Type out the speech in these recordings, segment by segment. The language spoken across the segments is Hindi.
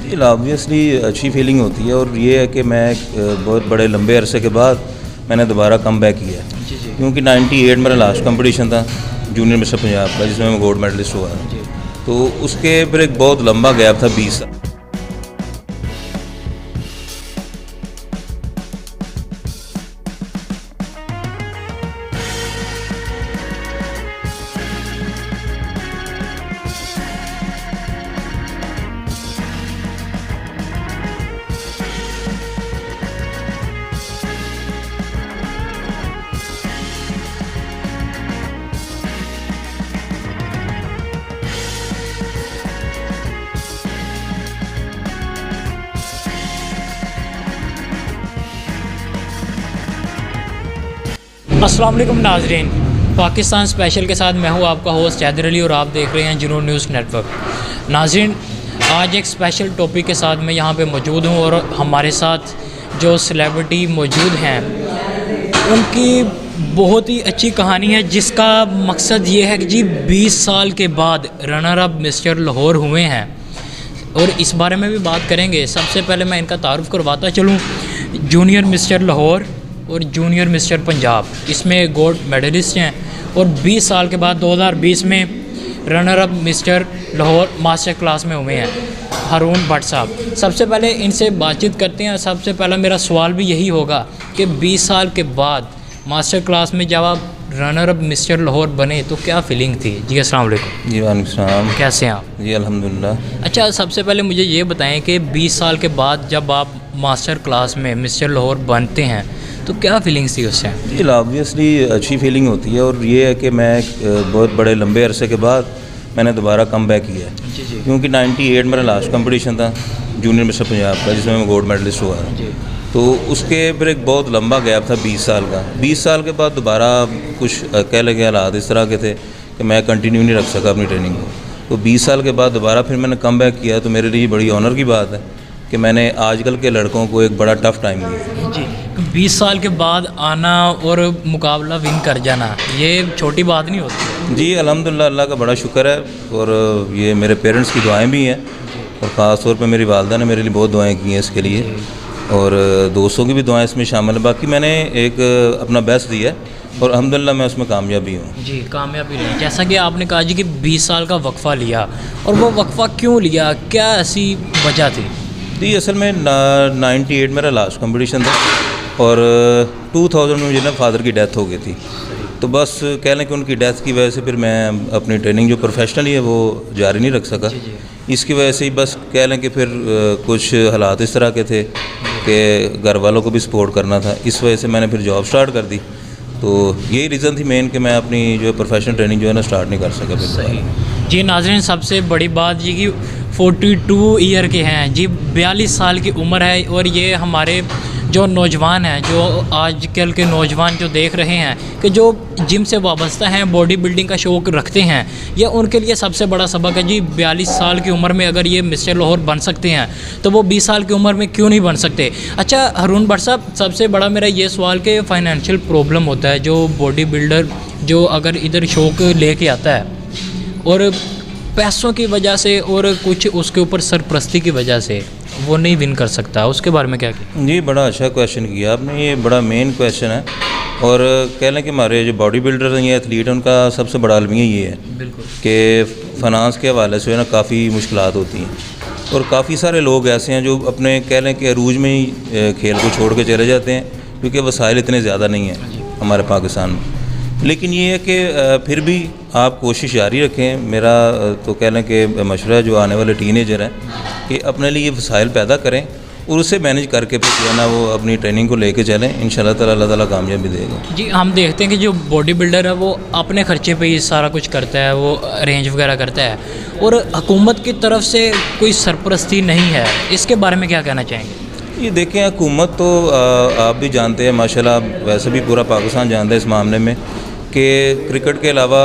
जी ऑब्वियसली अच्छी फीलिंग होती है और ये है कि मैं बहुत बड़े लंबे अरसे के बाद मैंने दोबारा कम बैक किया है। जी जी क्योंकि 98 मेरा लास्ट कंपटीशन था जूनियर मिस्टर पंजाब का, जिसमें मैं गोल्ड मेडलिस्ट हुआ था। जी। तो उसके फिर एक बहुत लंबा गैप था 20 साल। अस्सलाम वालेकुम नाजरीन, पाकिस्तान स्पेशल के साथ मैं हूं आपका होस्ट हैदर अली और आप देख रहे हैं जुनून न्यूज़ नेटवर्क। नाजरीन, आज एक स्पेशल टॉपिक के साथ मैं यहां पे मौजूद हूं और हमारे साथ जो सेलिब्रिटी मौजूद हैं उनकी बहुत ही अच्छी कहानी है, जिसका मकसद ये है कि जी 20 साल के बाद रनर अप मिस्टर लाहौर हुए हैं और इस बारे में भी बात करेंगे। सबसे पहले मैं इनका तारुफ करवाता चलूँ। जूनियर मिस्टर लाहौर और जूनियर मिस्टर पंजाब इसमें गोल्ड मेडलिस्ट हैं और 20 साल के बाद 2020 में runner up mister Lahore master class में हुए हैं हारून भट्ट साहब। सबसे पहले इनसे बातचीत करते हैं। सबसे पहला मेरा सवाल भी यही होगा कि 20 साल के बाद मास्टर क्लास में जब आप रनर अप मिस्टर लाहौर बने तो क्या फीलिंग थी? जी अस्सलाम वालेकुम। जी वालेकुम सलाम। कैसे हैं आप? जी अल्हम्दुलिल्लाह। अच्छा, सबसे पहले मुझे ये बताएं कि 20 साल के बाद जब आप मास्टर क्लास में मिस्टर लाहौर बनते हैं तो क्या फीलिंग्स थी उससे? जी ऑब्वियसली अच्छी फीलिंग होती है और ये है कि मैं बहुत बड़े लंबे अरसे के बाद मैंने दोबारा कम बैक किया है। जी जी क्योंकि 98 मेरा लास्ट कंपटीशन था जूनियर मिस्टर पंजाब का, जिसमें मैं गोल्ड मेडलिस्ट हुआ था। जी। तो उसके फिर एक बहुत लंबा गैप था 20 साल का। 20 साल के बाद दोबारा कुछ कह लगे हालात इस तरह के थे कि मैं कंटिन्यू नहीं रख सका अपनी ट्रेनिंग को। तो 20 साल के बाद दोबारा फिर मैंने कम बैक किया। तो मेरे लिए बड़ी ऑनर की बात है कि मैंने आजकल के लड़कों को एक बड़ा टफ़ टाइम दिया। जी, 20 साल के बाद आना और मुकाबला विन कर जाना ये छोटी बात नहीं होती। जी अल्हम्दुलिल्लाह, अल्लाह का बड़ा शुक्र है और ये मेरे पेरेंट्स की दुआएं भी हैं और ख़ास तौर पे मेरी वालदा ने मेरे लिए बहुत दुआएं की हैं इसके लिए और दोस्तों की भी दुआएं इसमें शामिल है। बाकी मैंने एक अपना बेस्ट दिया है और अल्हम्दुलिल्लाह मैं उसमें कामयाबी हूँ। जी, कामयाबी रही। जैसा कि आपने कहा जी कि 20 साल का वक्फ़ा लिया, और वो वक्फ़ा क्यों लिया, क्या ऐसी वजह थी? जी असल में 98 मेरा लास्ट कंपटीशन था और 2000 में मुझे ना फादर की डेथ हो गई थी। तो बस कह लें कि उनकी डेथ की वजह से फिर मैं अपनी ट्रेनिंग जो प्रोफेशनली है वो जारी नहीं रख सका। जी जी। इसकी वजह से ही बस कह लें कि फिर कुछ हालात इस तरह के थे कि घर वालों को भी सपोर्ट करना था। इस वजह से मैंने फिर जॉब स्टार्ट कर दी। तो यही रीज़न थी मेन कि मैं अपनी जो प्रोफेशनल ट्रेनिंग जो है ना स्टार्ट नहीं कर सका फिर। सही। जी नाज़रीन, सबसे बड़ी बात ये कि 42 ईयर के हैं जी, 42 साल की उम्र है और ये हमारे जो नौजवान हैं, जो आजकल के नौजवान जो देख रहे हैं कि जो जिम से वाबस्ता हैं, बॉडी बिल्डिंग का शौक़ रखते हैं, ये उनके लिए सबसे बड़ा सबक है जी। 42 साल की उम्र में अगर ये मिस्टर लाहौर बन सकते हैं तो वो 20 साल की उम्र में क्यों नहीं बन सकते? अच्छा हारून भट्ट साहब, सबसे बड़ा मेरा ये सवाल कि फ़ाइनेंशियल प्रॉब्लम होता है जो बॉडी बिल्डर जो अगर इधर शौक़ लेके आता है और पैसों की वजह से और कुछ उसके ऊपर सरपरस्ती की वजह से वो नहीं विन कर सकता, उसके बारे में क्या किया? जी बड़ा अच्छा क्वेश्चन किया आपने, ये बड़ा मेन क्वेश्चन है और कह लें कि हमारे जो बॉडी बिल्डर हैं या एथलीट हैं उनका सबसे बड़ा अलमिया ये है बिल्कुल कि फ़ाइनेंस के हवाले से ना काफ़ी मुश्किलात होती हैं और काफ़ी सारे लोग ऐसे हैं जो अपने कह लें कि अरूज में ही खेल को छोड़ के चले जाते हैं क्योंकि वसाइल इतने ज़्यादा नहीं हैं हमारे पाकिस्तान में। लेकिन ये है कि फिर भी आप कोशिश जारी रखें। मेरा तो कह लें कि मशवरा जो आने वाले टीनेजर हैं कि अपने लिए वसाइल पैदा करें और उससे मैनेज करके फिर जो है ना वो अपनी ट्रेनिंग को लेके चलें। इंशाल्लाह ताला अल्लाह ताला कामयाबी देगा। जी, हम देखते हैं कि जो बॉडी बिल्डर है वो अपने ख़र्चे पे ही सारा कुछ करता है, वो अरेंज वगैरह करता है और हुकूमत की तरफ से कोई सरपरस्ती नहीं है, इसके बारे में क्या कहना चाहेंगे? ये देखें, हुकूमत तो आप भी जानते हैं माशाल्लाह, वैसे भी पूरा पाकिस्तान जानता है इस मामले में कि क्रिकेट के अलावा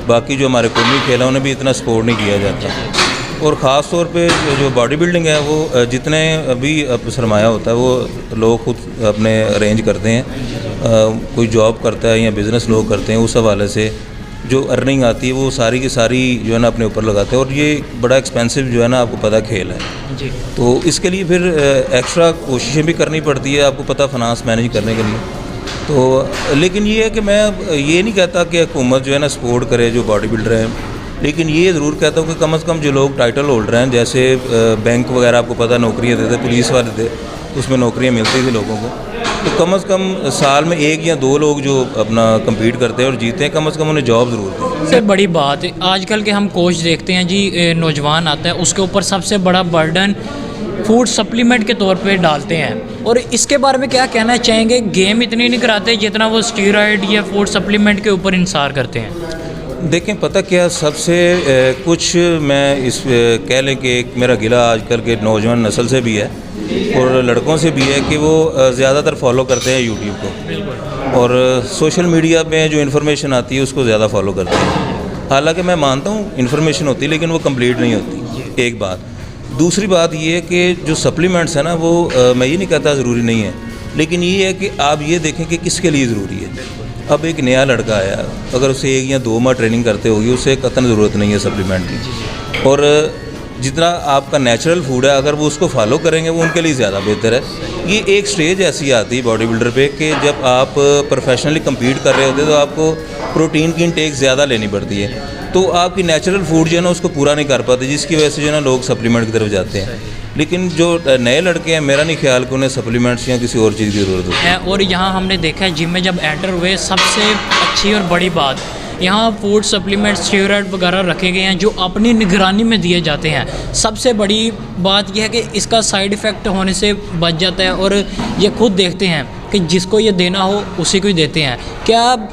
बाकी जो हमारे कौमी खेल हैं उन्हें भी इतना सपोर्ट नहीं किया जाता और ख़ास तौर पे जो बॉडी बिल्डिंग है वो जितने अभी सरमाया होता है वो लोग खुद अपने अरेंज करते हैं। कोई जॉब करता है या बिज़नेस लोग करते हैं, उस हवाले से जो अर्निंग आती है वो सारी की सारी जो है ना अपने ऊपर लगाते हैं, और ये बड़ा एक्सपेंसिव जो है ना आपको पता खेल है। जी। तो इसके लिए फिर एक्स्ट्रा कोशिशें भी करनी पड़ती है, आपको पता फाइनेंस मैनेज करने के लिए। तो लेकिन ये है कि मैं ये नहीं कहता कि हुकूमत जो है ना सपोर्ट करे जो बॉडी बिल्डर हैं, लेकिन ये ज़रूर कहता हूँ कि कम से कम जो लोग टाइटल होल्डर हैं, जैसे बैंक वगैरह आपको पता नौकरियाँ देते, पुलिस वाले थे उसमें नौकरियाँ मिलती थी लोगों को, तो कम से कम साल में 1 या 2 लोग जो अपना कम्पीट करते हैं और जीते हैं, कम से कम उन्हें जॉब ज़रूर दें। सबसे बड़ी बात आजकल के हम कोच देखते हैं जी, नौजवान आता है उसके ऊपर सबसे बड़ा बर्डन फूड सप्लीमेंट के तौर पे डालते हैं, और इसके बारे में क्या कहना चाहेंगे? गेम इतनी नहीं कराते जितना वो स्टीरॉयड या फूड सप्लीमेंट के ऊपर इंसार करते हैं। देखें, पता क्या सबसे कुछ मैं इस कह लें कि एक मेरा गिला आजकल के नौजवान नस्ल से भी है और लड़कों से भी है कि वो ज़्यादातर फॉलो करते हैं यूट्यूब को, और सोशल मीडिया में जो इन्फॉर्मेशन आती है उसको ज़्यादा फॉलो करते हैं। हालांकि मैं मानता हूँ इन्फॉर्मेशन होती है, लेकिन वो कंप्लीट नहीं होती, एक बात। दूसरी बात ये है कि जो सप्लीमेंट्स है ना वो मैं ये नहीं कहता ज़रूरी नहीं है, लेकिन ये है कि आप ये देखें कि किसके लिए ज़रूरी है। अब एक नया लड़का आया, अगर उसे 1 या 2 माह ट्रेनिंग करते होगी, उसे कतई ज़रूरत नहीं है सप्लीमेंट की, और जितना आपका नेचुरल फूड है अगर वो उसको फॉलो करेंगे वो उनके लिए ज़्यादा बेहतर है। ये एक स्टेज ऐसी आती है बॉडी बिल्डर पे कि जब आप प्रोफेशनली कम्पीट कर रहे होते हैं तो आपको प्रोटीन की इनटेक ज़्यादा लेनी पड़ती है, तो आपकी नेचुरल फूड जो है ना उसको पूरा नहीं कर पाते, जिसकी वजह से जो है ना लोग सप्लीमेंट की तरफ जाते हैं। लेकिन जो नए लड़के हैं, मेरा नहीं ख्याल कि उन्हें सप्लीमेंट्स या किसी और चीज़ की ज़रूरत होती है। और यहाँ हमने देखा है जिम में जब एंटर हुए, सबसे अच्छी और बड़ी बात यहाँ फूड सप्लीमेंट स्टीरॉयड वगैरह रखे गए हैं जो अपनी निगरानी में दिए जाते हैं। सबसे बड़ी बात यह है कि इसका साइड इफ़ेक्ट होने से बच जाता है, और ये खुद देखते हैं कि जिसको ये देना हो उसी को ही देते हैं। क्या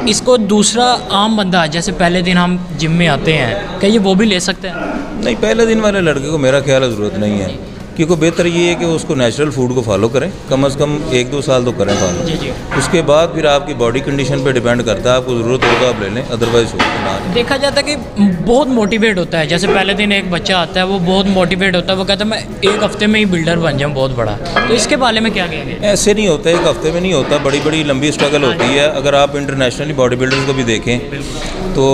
इसको दूसरा आम बंदा, जैसे पहले दिन हम जिम में आते हैं, क्या ये वो भी ले सकते हैं? नहीं, पहले दिन वाले लड़के को मेरा ख्याल है ज़रूरत नहीं है, क्योंकि बेहतर ये है कि उसको नेचुरल फूड को फॉलो करें, कम से कम 1-2 साल तो करें फॉलो। जी। उसके बाद फिर आपकी बॉडी कंडीशन पे डिपेंड करता है, आपको ज़रूरत हो तो आप ले लें, अदरवाइज़ ना लें। देखा जाता है कि बहुत मोटिवेट होता है, जैसे पहले दिन एक बच्चा आता है वो बहुत मोटिवेट होता है, वो कहता है मैं 1 हफ्ते में ही बिल्डर बन जाऊँ बहुत बड़ा, तो इसके बारे में क्या कहेंगे? ऐसे नहीं होता, 1 हफ्ते में नहीं होता, बड़ी बड़ी लंबी स्ट्रगल होती है। अगर आप इंटरनेशनली बॉडी बिल्डर्स को भी देखें तो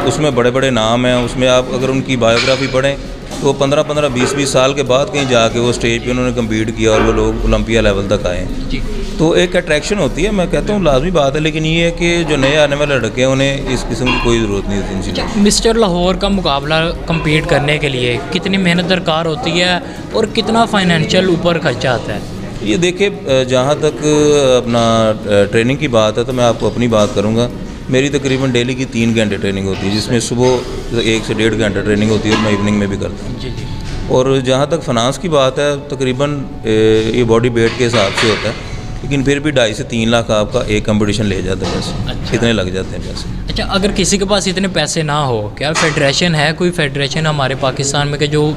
उसमें बड़े बड़े नाम हैं, उसमें आप अगर उनकी बायोग्राफी पढ़ें तो 15-15, 20-20 साल के बाद कहीं जाके वो स्टेज पे उन्होंने कम्पीट किया और वो लोग ओलंपिया लेवल तक आए। तो एक अट्रैक्शन होती है, मैं कहता हूँ लाजमी बात है, लेकिन ये है कि जो नए आने वाले लड़के हैं उन्हें इस किस्म की कोई ज़रूरत नहीं होती इन चीज़ों। मिस्टर लाहौर का मुकाबला कम्पीट करने के लिए कितनी मेहनत दरकार होती है और कितना फाइनेंशियल ऊपर खर्चा आता है? ये देखिए, जहाँ तक अपना ट्रेनिंग की बात है तो मैं आपको अपनी बात करूँगा। मेरी तकरीबन डेली की 3 घंटे ट्रेनिंग होती है, जिसमें सुबह 1 से 1.5 घंटा ट्रेनिंग होती है और मैं इवनिंग में भी करता हूँ। और जहाँ तक फाइनेंस की बात है, तकरीबन ये बॉडी वेट के हिसाब से होता है, लेकिन फिर भी 2.5 से 3 लाख आपका एक कंपटीशन ले जाता है पैसे। अच्छा। इतने लग जाते हैं पैसे। अच्छा, अगर किसी के पास इतने पैसे ना हो, क्या फेडरेशन है, कोई फेडरेशन हमारे पाकिस्तान में कि जो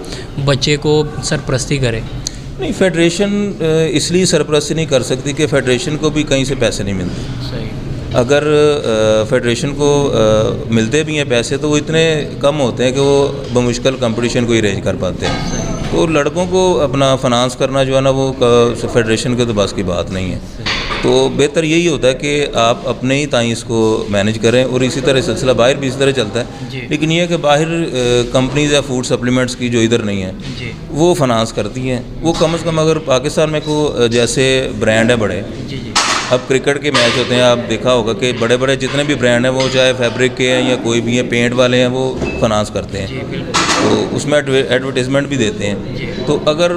बच्चे को सरपरस्ती करे? नहीं, फेडरेशन इसलिए सरपरस्ती नहीं कर सकती कि फेडरेशन को भी कहीं से पैसे नहीं मिलते। सही। अगर फेडरेशन को मिलते भी हैं पैसे तो वो इतने कम होते हैं कि वो बमुश्किल कंपटीशन को ही अरेंज कर पाते हैं। तो लड़कों को अपना फाइनेंस करना जो है ना वो फेडरेशन के तो बस की बात नहीं है। तो बेहतर यही होता है कि आप अपने ही ताई इसको मैनेज करें, और इसी तरह सिलसिला बाहर भी इसी तरह चलता है। लेकिन ये है कि बाहर कंपनीज़ या फूड सप्लीमेंट्स की जो इधर नहीं है वो फाइनेंस करती हैं। वो कम से कम अगर पाकिस्तान में को जैसे ब्रांड है बड़े, अब क्रिकेट के मैच होते हैं, आप देखा होगा कि बड़े बड़े जितने भी ब्रांड हैं वो चाहे फैब्रिक के हैं या कोई भी है, पेंट वाले हैं, वो फाइनेंस करते हैं, तो उसमें एडवर्टाइजमेंट भी देते हैं। तो अगर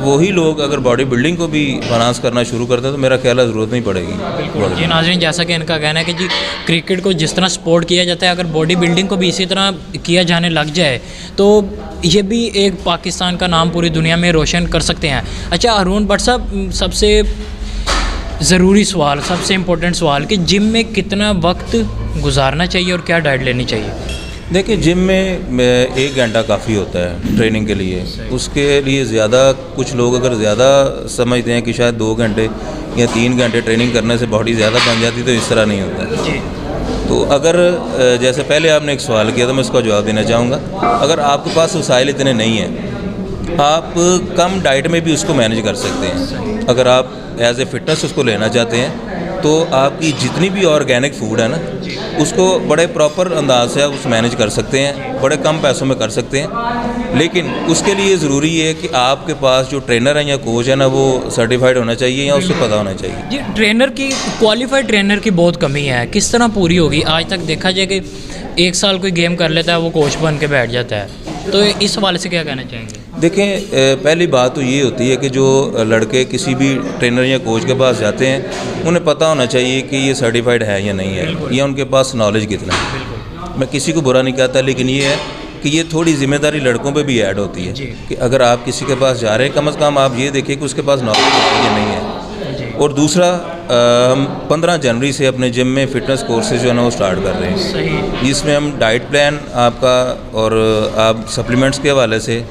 वही लोग अगर बॉडी बिल्डिंग को भी फाइनेंस करना शुरू करते हैं तो मेरा ख्याल है ज़रूरत नहीं पड़ेगी। बिल्कुल जी नाज़रीन, जैसा कि इनका कहना है कि जी क्रिकेट को जिस तरह सपोर्ट किया जाता है, अगर बॉडी बिल्डिंग को भी इसी तरह किया जाने लग जाए तो ये भी एक पाकिस्तान का नाम पूरी दुनिया में रोशन कर सकते हैं। अच्छा हारून भट्ट साहब, सबसे ज़रूरी सवाल, सबसे इम्पोर्टेंट सवाल कि जिम में कितना वक्त गुजारना चाहिए और क्या डाइट लेनी चाहिए? देखिए, जिम में 1 घंटा काफ़ी होता है ट्रेनिंग के लिए। उसके लिए ज़्यादा कुछ लोग अगर ज़्यादा समझते हैं कि शायद 2 घंटे या 3 घंटे ट्रेनिंग करने से बॉडी ज़्यादा बन जाती, तो इस तरह नहीं होता है जी। तो अगर जैसे पहले आपने एक सवाल किया तो मैं इसका जवाब देना चाहूँगा। अगर आपके पास वसाइल इतने नहीं हैं, आप कम डाइट में भी उसको मैनेज कर सकते हैं। अगर आप एज ए फिटनेस उसको लेना चाहते हैं तो आपकी जितनी भी ऑर्गेनिक फूड है ना उसको बड़े प्रॉपर अंदाज से आप उस मैनेज कर सकते हैं, बड़े कम पैसों में कर सकते हैं। लेकिन उसके लिए ज़रूरी है कि आपके पास जो ट्रेनर है या कोच है ना, वो सर्टिफाइड होना चाहिए या उससे पता होना चाहिए। जी, ट्रेनर की, क्वालिफाइड ट्रेनर की बहुत कमी है, किस तरह पूरी होगी? आज तक देखा जाए कि 1 साल कोई गेम कर लेता है, वो कोच बन के बैठ जाता है, तो इस हवाले से क्या कहना चाहेंगे? देखें, पहली बात तो ये होती है कि जो लड़के किसी भी ट्रेनर या कोच के पास जाते हैं, उन्हें पता होना चाहिए कि ये सर्टिफाइड है या नहीं है, या उनके पास नॉलेज कितना है। मैं किसी को बुरा नहीं कहता, लेकिन ये है कि ये थोड़ी जिम्मेदारी लड़कों पे भी ऐड होती है कि अगर आप किसी के पास जा रहे हैं, कम से कम आप ये देखिए कि उसके पास नॉलेज है या नहीं है। और दूसरा, हम 15 जनवरी से अपने जिम में फ़िटनेस कोर्सेज जो है ना वो स्टार्ट कर रहे हैं। सही। जिसमें हम डाइट प्लान आपका और आप सप्लीमेंट्स के हवाले से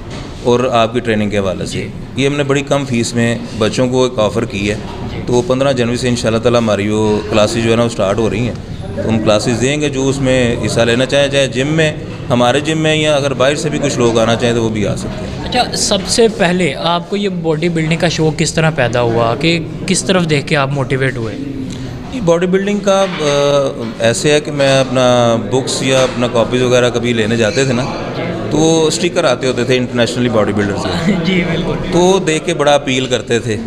और आपकी ट्रेनिंग के हवाले से, ये हमने बड़ी कम फीस में बच्चों को एक ऑफ़र की है। तो 15 जनवरी से इंशाल्लाह ताला हमारी वो क्लासेज जो है ना वो स्टार्ट हो रही हैं। तो हम क्लासेस देंगे, जो उसमें हिस्सा लेना चाहें, चाहे जिम में, हमारे जिम में, या अगर बाहर से भी कुछ लोग आना चाहें तो वो भी आ सकते हैं। अच्छा, सबसे पहले आपको ये बॉडी बिल्डिंग का शौक़ किस तरह पैदा हुआ, कि किस तरफ देख के आप मोटिवेट हुए? बॉडी बिल्डिंग का ऐसे है कि मैं अपना बुक्स या अपना कॉपीज़ वगैरह कभी लेने जाते थे ना, तो स्टिकर आते होते थे इंटरनेशनली बॉडी बिल्डर से, जी बिल्कुल। तो देख के बड़ा अपील करते थे।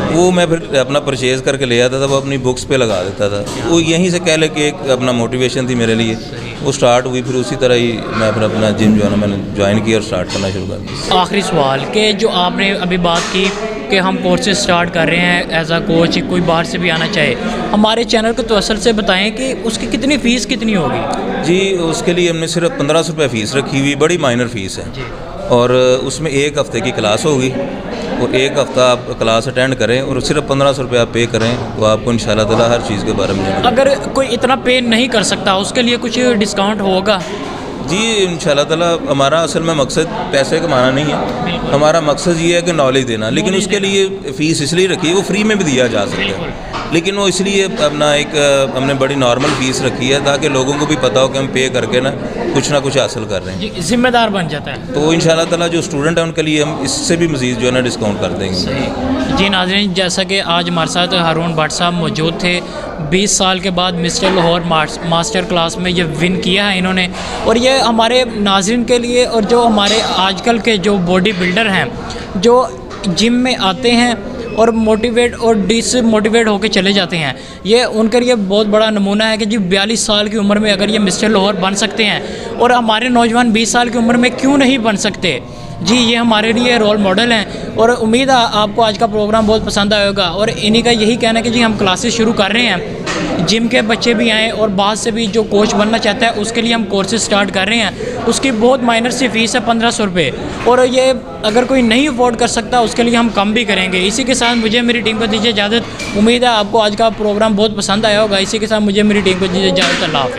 वो मैं फिर अपना परचेज़ करके ले आता था, वो अपनी बुक्स पे लगा देता था। वो यहीं से कह ले कि एक अपना मोटिवेशन थी मेरे लिए, वो स्टार्ट हुई। फिर उसी तरह ही मैं फिर अपना जिम जो है ना मैंने ज्वाइन किया और स्टार्ट करना शुरू कर दिया। आखिरी सवाल, कि जो आपने अभी बात की कि हम कोर्सेज स्टार्ट कर रहे हैं एज आ कोच, कोई बाहर से भी आना चाहे, हमारे चैनल को तो असल से बताएं कि उसकी कितनी फ़ीस कितनी होगी? जी, उसके लिए हमने सिर्फ 1500 रुपये फ़ीस रखी हुई, बड़ी माइनर फ़ीस है। और उसमें 1 हफ़्ते की क्लास होगी, और 1 हफ़्ता आप क्लास अटेंड करें और सिर्फ 1500 रुपये आप पे करें, तो आपको इंशाल्लाह ताला हर चीज़ के बारे में जानना। अगर कोई इतना पे नहीं कर सकता, उसके लिए कुछ डिस्काउंट होगा? जी, इंशाल्लाह ताला हमारा असल में मकसद पैसे कमाना नहीं है, हमारा मकसद ये है कि नॉलेज देना। लेकिन उसके लिए फ़ीस इसलिए रखी है, वो फ्री में भी दिया जा सकता है, लेकिन वो इसलिए अपना एक हमने बड़ी नॉर्मल फ़ीस रखी है ताकि लोगों को भी पता हो कि हम पे करके ना कुछ हासिल कर रहे हैं। जी, जिम्मेदार बन जाता है। तो इंशाल्लाह ताला जो स्टूडेंट हैं उनके लिए हम इससे भी मज़ीद जो है ना डिस्काउंट कर देंगे। सही। जी नाज़रीन, जैसा कि आज हमारे साथ हारून भट्ट साहब मौजूद थे, 20 साल के बाद मिस्टर लाहौर मास्टर क्लास में ये विन किया है इन्होंने। और ये हमारे नाज़रीन के लिए, और जो हमारे आजकल के जो बॉडी बिल्डर हैं, जो जिम में आते हैं और मोटिवेट और डिसमोटिवेट होकर चले जाते हैं, ये उनके लिए बहुत बड़ा नमूना है कि जी 42 साल की उम्र में अगर ये मिस्टर लाहौर बन सकते हैं, और हमारे नौजवान 20 साल की उम्र में क्यों नहीं बन सकते? जी, ये हमारे लिए रोल मॉडल हैं। और उम्मीद है आपको आज का प्रोग्राम बहुत पसंद आया होगा। और इन्हीं का यही कहना है कि जी हम क्लासेस शुरू कर रहे हैं, जिम के बच्चे भी आएँ, और बाहर से भी जो कोच बनना चाहता है उसके लिए हम कोर्सेज स्टार्ट कर रहे हैं। उसकी बहुत माइनर सी फ़ीस है 1500 रुपये, और ये अगर कोई नहीं अफोर्ड कर सकता उसके लिए हम कम भी करेंगे। इसी के साथ मुझे मेरी टीम को दीजिए इजाज़त। उम्मीद है आपको आज का प्रोग्राम बहुत पसंद आया होगा। इसी के साथ मुझे मेरी टीम को दीजिए इजाज़त। अल्लाह हाफ़िज़।